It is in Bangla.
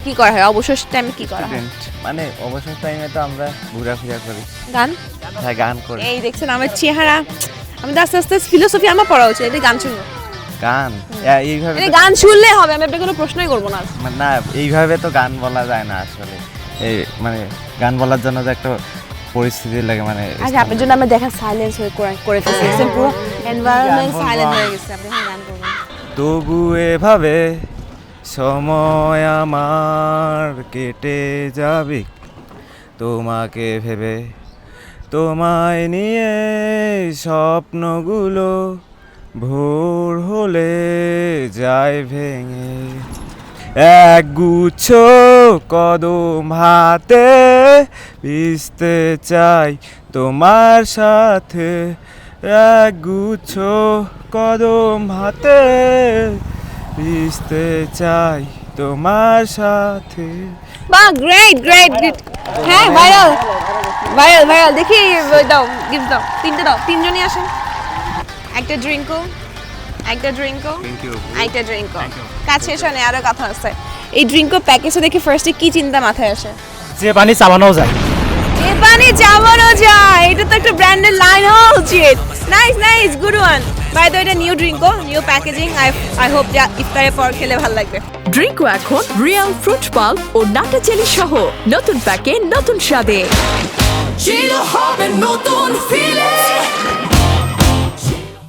কি করা হয় অবসর টাইমে কি করা হয়? মানে অবসর টাইমে তো আমরা ঘোরাফেরা করি, গান। হ্যাঁ গান করি। এই দেখছেন আমার চেহারা, আমি তো আস্তে আস্তে ফিলোসফি আমার পড়া উচিত, এটা গান শুনবো। গান এইভাবে এটা গান শুনলে হবে, আমি আপনাকে কোনো প্রশ্নই করবো না। না এইভাবে তো গান বলা যায় না আসলে, এই মানে গান বলার জন্য যে একটা পরিস্থিতি লাগে, মানে আচ্ছা আপনার জন্য আমরা দেখেন সাইলেন্স হয়ে করে ফেলছি, পুরো এনভায়রনমেন্ট সাইলেন্ট হয়ে গেছে, আপনি এখন গান করবেন। তবু এভাবে সময় আমার কেটে যাবে তোমাকে ভেবে, তোমায় নিয়ে স্বপ্নগুলো ভোর হলে যায় ভেঙে, এক গুচ্ছ কদম হাতে ভিজতে চাই তোমার সাথে, এক গুচ্ছ কদম হাতে ভিজতে চাই তোমার সাথে। বাহ, গ্রেট গ্রেট গ্রেট। হ্যাঁ ভাইরাল ভাইরাল ভাইরাল, দেখি দাও গিফট দাও, তিনটে দাও, তিনজনই আসেন। একটা ড্রিঙ্কও, একটা ড্রিঙ্কও, একটা ড্রিঙ্কও। কাছে এসো না, আরো কথা আছে। এই ড্রিঙ্কও প্যাকেজে দেখে ফার্স্টে কি চিন্তা মাথায় আসে? যে পানি চাবানো যায়। এ পানি চাবানো যায়, এটা তো একটা ব্র্যান্ডের লাইন হওয়া উচিত। Nice nice, good one. By the way, এটা নিউ ড্রিঙ্কও, নিউ প্যাকেজিং। আই হোপ যে ইফতারের পর খেলে ভালো লাগবে। ড্রিঙ্কও এখন রিয়েল ফ্রুট পাল্প ও নাটা চেলি সহ নতুন প্যাকে নতুন স্বাদে। চিল হবে নতুন ফিলে।